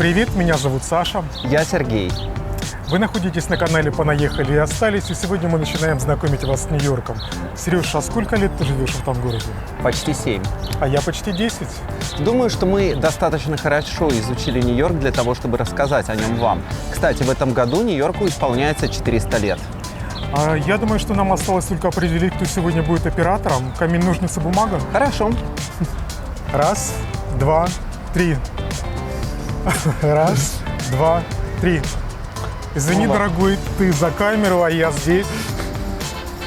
Привет, меня зовут Саша. Я Сергей. Вы находитесь на канале «Понаехали и остались», и сегодня мы начинаем знакомить вас с Нью-Йорком. Сереж, а сколько лет ты живешь в этом городе? Почти 7. А я почти 10. Думаю, что мы достаточно хорошо изучили Нью-Йорк для того, чтобы рассказать о нем вам. Кстати, в этом году Нью-Йорку исполняется 400 лет. Я думаю, что нам осталось только определить, кто сегодня будет оператором. Камень, ножницы, бумага. Хорошо. Раз, два, три. Раз, два, три. Извини, дорогой, ты за камеру, а я здесь.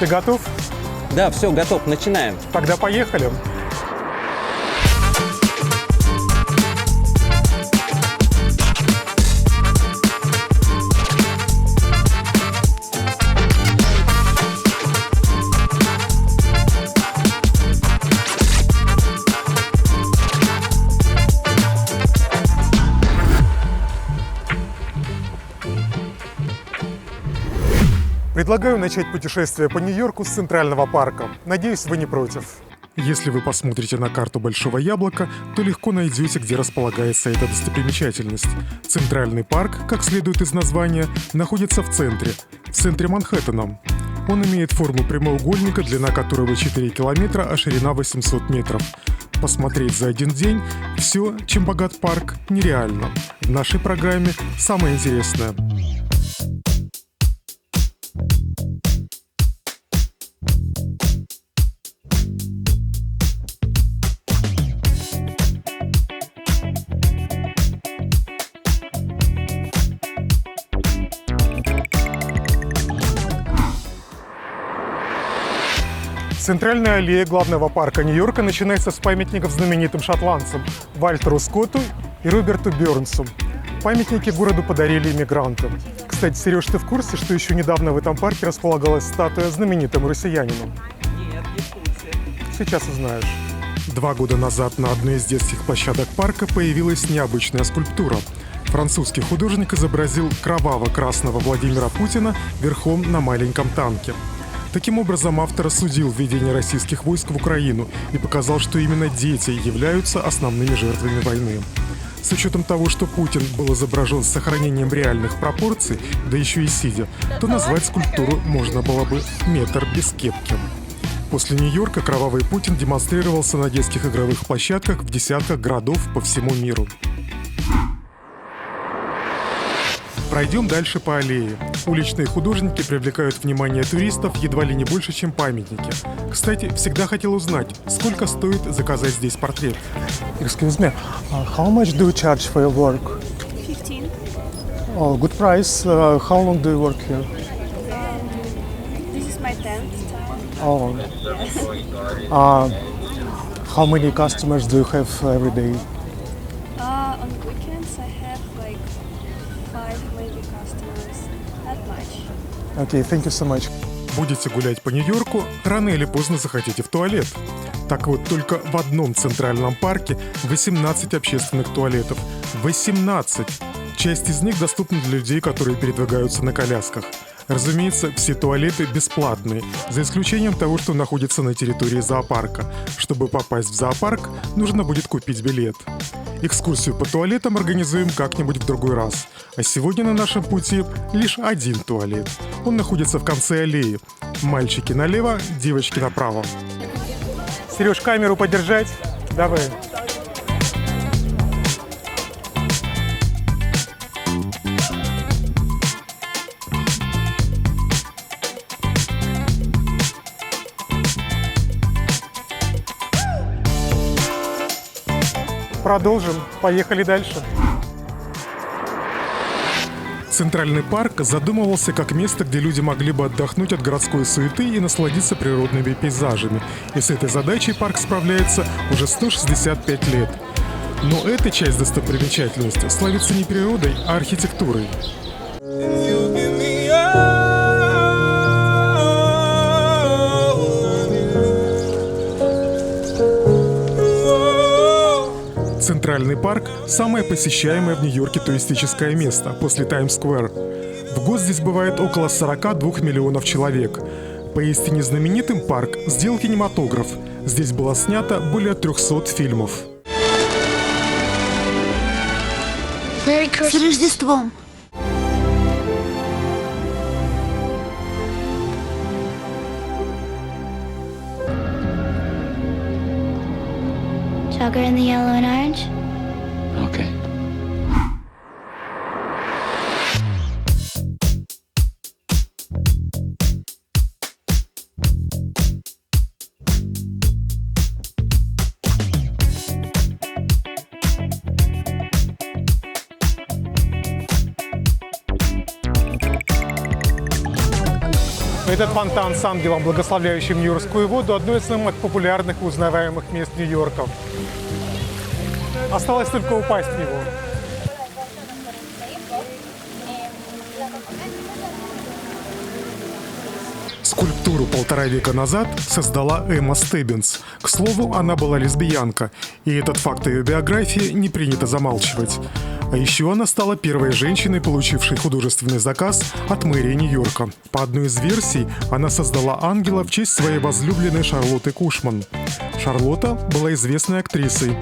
Ты готов? Да, все, готов, начинаем. Тогда поехали. Предлагаю начать путешествие по Нью-Йорку с Центрального парка. Надеюсь, вы не против. Если вы посмотрите на карту Большого Яблока, то легко найдете, где располагается эта достопримечательность. Центральный парк, как следует из названия, находится в центре Манхэттена. Он имеет форму прямоугольника, длина которого 4 километра, а ширина 800 метров. Посмотреть за один день все, чем богат парк, нереально. В нашей программе самое интересное. Центральная аллея главного парка Нью-Йорка начинается с памятников знаменитым шотландцам Вальтеру Скотту и Роберту Бёрнсу. Памятники городу подарили иммигранты. Кстати, Сереж, ты в курсе, что еще недавно в этом парке располагалась статуя знаменитому россиянину? Нет, не в курсе. Сейчас узнаешь. 2 года назад на одной из детских площадок парка появилась необычная скульптура. Французский художник изобразил кроваво-красного Владимира Путина верхом на маленьком танке. Таким образом, автор осудил введение российских войск в Украину и показал, что именно дети являются основными жертвами войны. С учетом того, что Путин был изображен с сохранением реальных пропорций, да еще и сидя, то назвать скульптуру можно было бы «Метр без кепки». После Нью-Йорка кровавый Путин демонстрировался на детских игровых площадках в десятках городов по всему миру. Пройдем дальше по аллее. Уличные художники привлекают внимание туристов едва ли не больше, чем памятники. Кстати, всегда хотел узнать, сколько стоит заказать здесь портрет. Excuse me, how much do you charge for your work? 15. Oh, good price. How long do you work here? This is my 10th time. Oh. How many customers do you have every day? On weekends I have like 5 maybe customers. Not much. Okay, thank you so much. Будете гулять по Нью-Йорку, рано или поздно захотите в туалет. Так вот, только в одном центральном парке 18 общественных туалетов. 18! Часть из них доступна для людей, которые передвигаются на колясках. Разумеется, все туалеты бесплатные, за исключением того, что находится на территории зоопарка. Чтобы попасть в зоопарк, нужно будет купить билет. Экскурсию по туалетам организуем как-нибудь в другой раз. А сегодня на нашем пути лишь один туалет. Он находится в конце аллеи. Мальчики налево, девочки направо. Сереж, камеру подержать? Давай. Продолжим. Поехали дальше. Центральный парк задумывался как место, где люди могли бы отдохнуть от городской суеты и насладиться природными пейзажами. И с этой задачей парк справляется уже 165 лет. Но эта часть достопримечательности славится не природой, а архитектурой. Центральный парк – самое посещаемое в Нью-Йорке туристическое место после Таймс-сквер. В год здесь бывает около 42 миллионов человек. Поистине знаменитым парк сделал кинематограф. Здесь было снято более 300 фильмов. Hey С Рождеством! Sugar in the yellow and orange. Okay. Этот фонтан с ангелом, благословляющим Нью-Йоркскую воду, одно из самых популярных и узнаваемых мест Нью-Йорка. Осталось только упасть в него. Скульптуру 1,5 века назад создала Эмма Стеббинс. К слову, она была лесбиянка, и этот факт ее биографии не принято замалчивать. А еще она стала первой женщиной, получившей художественный заказ от мэрии Нью-Йорка. По одной из версий, она создала ангела в честь своей возлюбленной Шарлотты Кушман. Шарлотта была известной актрисой.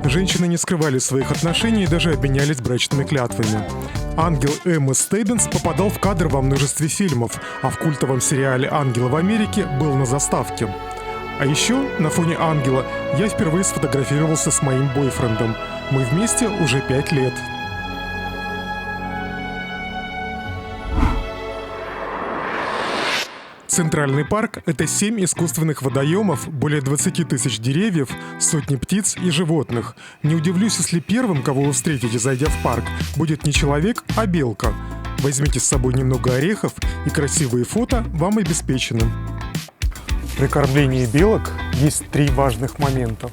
Женщины не скрывали своих отношений и даже обменялись брачными клятвами. Ангел Эммы Стеббинс попадал в кадр во множестве фильмов, а в культовом сериале «Ангелы в Америке» был на заставке. А еще на фоне ангела я впервые сфотографировался с моим бойфрендом. Мы вместе уже 5 лет. Центральный парк – это 7 искусственных водоемов, более 20 тысяч деревьев, сотни птиц и животных. Не удивлюсь, если первым, кого вы встретите, зайдя в парк, будет не человек, а белка. Возьмите с собой немного орехов, и красивые фото вам обеспечены. При кормлении белок есть 3 важных момента.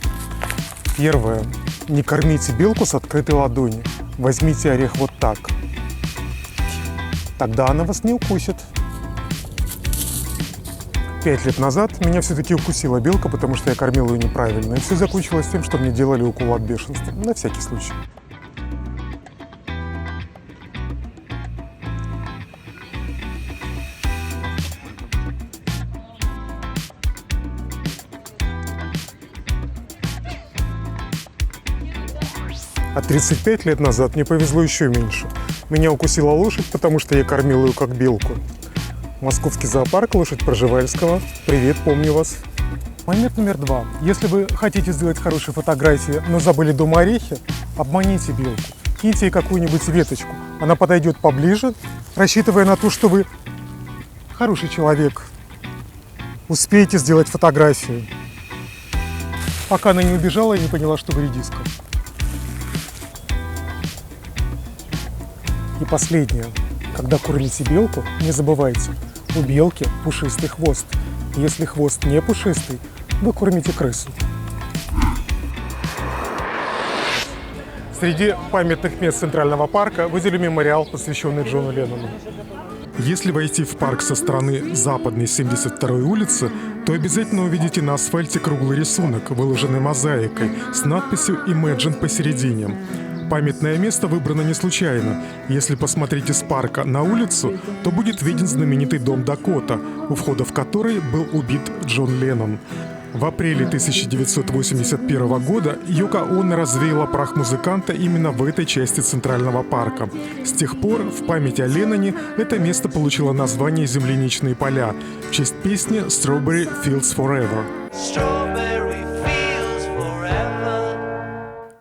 Первое. Не кормите белку с открытой ладони. Возьмите орех вот так. Тогда она вас не укусит. 5 лет назад меня все-таки укусила белка, потому что я кормил ее неправильно. И все закончилось тем, что мне делали укол от бешенства. На всякий случай. А 35 лет назад мне повезло еще меньше. Меня укусила лошадь, потому что я кормил ее как белку. Московский зоопарк, лошадь Пржевальского. Привет, помню вас. Момент номер 2. Если вы хотите сделать хорошие фотографии, но забыли дома орехи, обманите белку. Киньте ей какую-нибудь веточку. Она подойдет поближе, рассчитывая на то, что вы хороший человек. Успеете сделать фотографию. Пока она не убежала, я не поняла, что вы редиска. И последнее. Когда кормите белку, не забывайте, у белки пушистый хвост. Если хвост не пушистый, вы кормите крысу. Среди памятных мест Центрального парка выделю мемориал, посвященный Джону Леннону. Если войти в парк со стороны западной 72-й улицы, то обязательно увидите на асфальте круглый рисунок, выложенный мозаикой, с надписью «Imagine» посередине. Памятное место выбрано не случайно. Если посмотреть из парка на улицу, то будет виден знаменитый дом Дакота, у входа в который был убит Джон Леннон. В апреле 1981 года Йоко Оно развеяла прах музыканта именно в этой части Центрального парка. С тех пор в память о Ленноне это место получило название «Земляничные поля» в честь песни «Strawberry Fields Forever».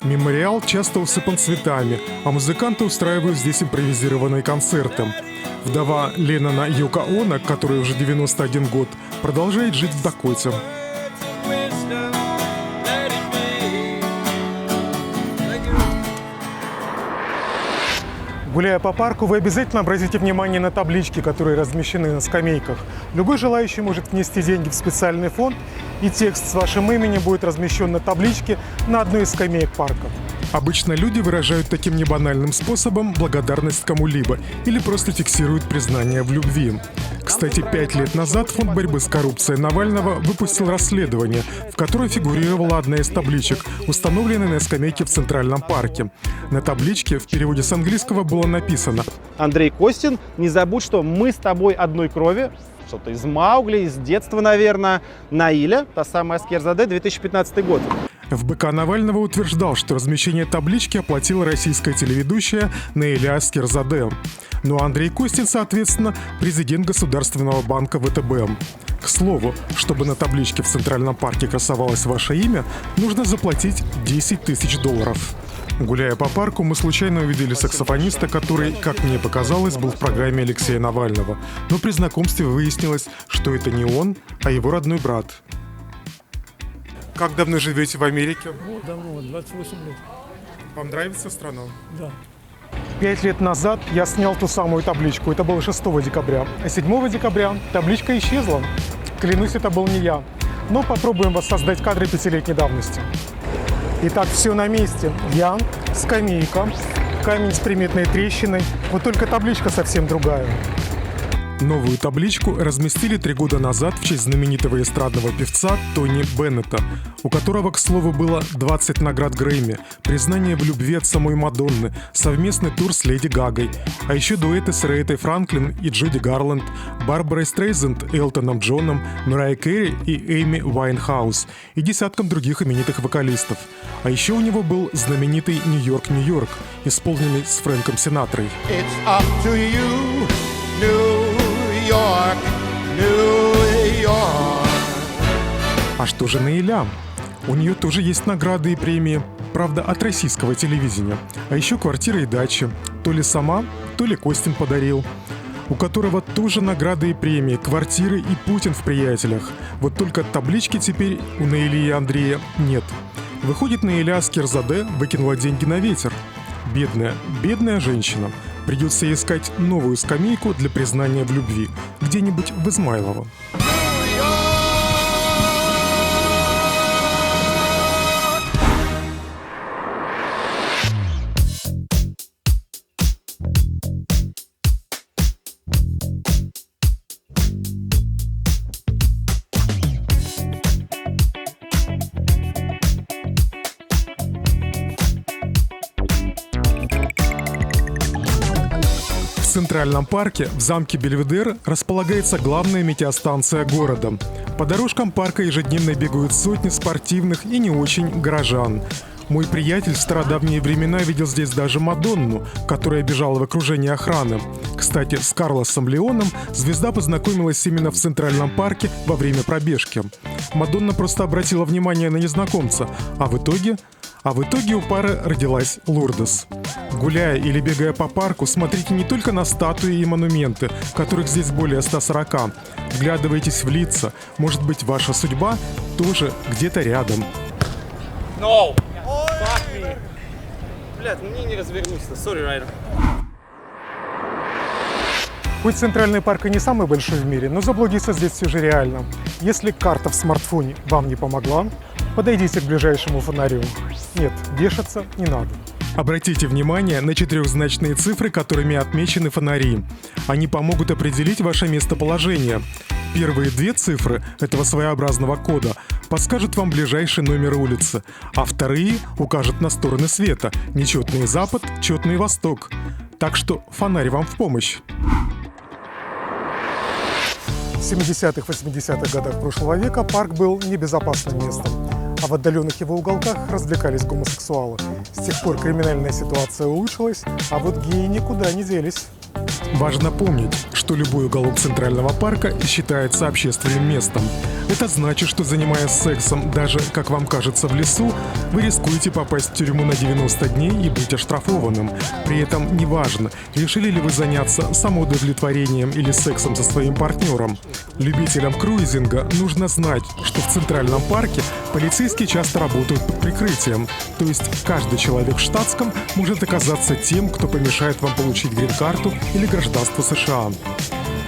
Мемориал часто усыпан цветами, а музыканты устраивают здесь импровизированные концерты. Вдова Леннона Йоко Оно, которой уже 91 год, продолжает жить в Дакоте. Гуляя по парку, вы обязательно обратите внимание на таблички, которые размещены на скамейках. Любой желающий может внести деньги в специальный фонд, и текст с вашим именем будет размещен на табличке на одной из скамеек парка. Обычно люди выражают таким небанальным способом благодарность кому-либо или просто фиксируют признание в любви. Кстати, 5 лет назад Фонд борьбы с коррупцией Навального выпустил расследование, в котором фигурировала одна из табличек, установленная на скамейке в Центральном парке. На табличке в переводе с английского было написано: Андрей Костин, не забудь, что мы с тобой одной крови. Что-то из Маугли, из детства, наверное. Наиля, та самая Скерзаде, 2015 год. ФБК Навального утверждал, что размещение таблички оплатила российская телеведущая Наиля Аскерзаде. Ну а Андрей Костин, соответственно, президент Государственного банка ВТБ. К слову, чтобы на табличке в Центральном парке красовалось ваше имя, нужно заплатить $10 тысяч. Гуляя по парку, мы случайно увидели саксофониста, который, как мне показалось, был в программе Алексея Навального. Но при знакомстве выяснилось, что это не он, а его родной брат. Как давно живете в Америке? Давно, 28 лет. Вам нравится страна? Да. 5 лет назад я снял ту самую табличку. Это было 6 декабря. А 7 декабря табличка исчезла. Клянусь, это был не я. Но попробуем воссоздать кадры 5-летней давности. Итак, все на месте. Я, скамейка, камень с приметной трещиной. Вот только табличка совсем другая. Новую табличку разместили 3 года назад в честь знаменитого эстрадного певца Тони Беннета, у которого, к слову, было 20 наград Грэмми, признание в любви от самой Мадонны, совместный тур с Леди Гагой, а еще дуэты с Рейтой Франклин и Джуди Гарланд, Барбарой Стрейзенд, Элтоном Джоном, Мэрайей Кэрри и Эми Уайнхаус и десятком других именитых вокалистов. А еще у него был знаменитый «Нью-Йорк, Нью-Йорк», исполненный с Фрэнком Синатрой. It's up to you, New York, New York. А что же Наиля? У нее тоже есть награды и премии, правда, от российского телевидения. А еще квартира и дача. То ли сама, то ли Костин подарил. У которого тоже награды и премии, квартиры и Путин в приятелях. Вот только таблички теперь у Наили и Андрея нет. Выходит, Наиля Аскерзаде выкинула деньги на ветер. Бедная женщина. Придется ей искать новую скамейку для признания в любви. Где-нибудь в Измайлово. В Центральном парке в замке Бельведер располагается главная метеостанция города. По дорожкам парка ежедневно бегают сотни спортивных и не очень горожан. Мой приятель в стародавние времена видел здесь даже Мадонну, которая бежала в окружении охраны. Кстати, с Карлосом Леоном звезда познакомилась именно в Центральном парке во время пробежки. Мадонна просто обратила внимание на незнакомца, а в итоге у пары родилась Лурдес. Гуляя или бегая по парку, смотрите не только на статуи и монументы, которых здесь более 140. Вглядывайтесь в лица. Может быть, ваша судьба тоже где-то рядом. No! Fuck me! Блядь, мне не развернуться. Sorry, Райдер. Хоть Центральный парк и не самый большой в мире, но заблудиться здесь все же реально. Если карта в смартфоне вам не помогла, подойдите к ближайшему фонарю. Нет, вешаться не надо. Обратите внимание на 4-значные цифры, которыми отмечены фонари. Они помогут определить ваше местоположение. Первые 2 цифры этого своеобразного кода подскажут вам ближайший номер улицы, а вторые укажут на стороны света – нечетный запад, четный восток. Так что фонарь вам в помощь. В 70-х, 80-х годах прошлого века парк был небезопасным местом, а в отдаленных его уголках развлекались гомосексуалы. С тех пор криминальная ситуация улучшилась, а вот геи никуда не делись. Важно помнить, что любой уголок Центрального парка считается общественным местом. Это значит, что, занимаясь сексом, даже, как вам кажется, в лесу, вы рискуете попасть в тюрьму на 90 дней и быть оштрафованным. При этом неважно, решили ли вы заняться самоудовлетворением или сексом со своим партнером. Любителям круизинга нужно знать, что в Центральном парке полицейские часто работают под прикрытием. То есть каждый человек в штатском может оказаться тем, кто помешает вам получить грин-карту или гражданство США.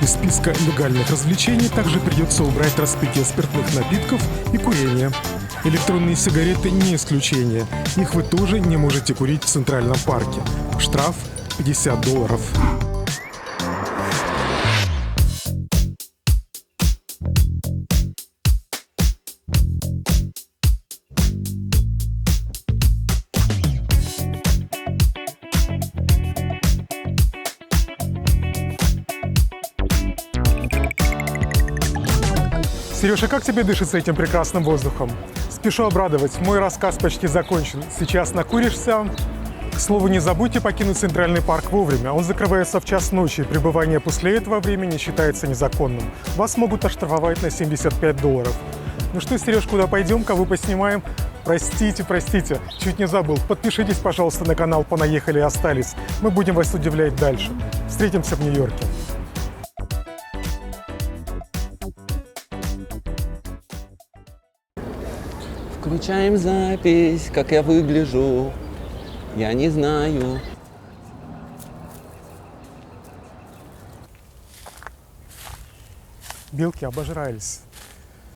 Из списка легальных развлечений также придется убрать распитие спиртных напитков и курение. Электронные сигареты не исключение. Их вы тоже не можете курить в Центральном парке. Штраф $50. Сережа, как тебе дышится этим прекрасным воздухом? Спешу обрадовать, мой рассказ почти закончен. Сейчас накуришься. К слову, не забудьте покинуть Центральный парк вовремя. Он закрывается в час ночи, и пребывание после этого времени считается незаконным. Вас могут оштрафовать на $75. Ну что, Сереж, куда пойдем, кого поснимаем? Простите, чуть не забыл. Подпишитесь, пожалуйста, на канал «Понаехали и остались». Мы будем вас удивлять дальше. Встретимся в Нью-Йорке. Включаем запись, как я выгляжу. Я не знаю. Белки обожрались.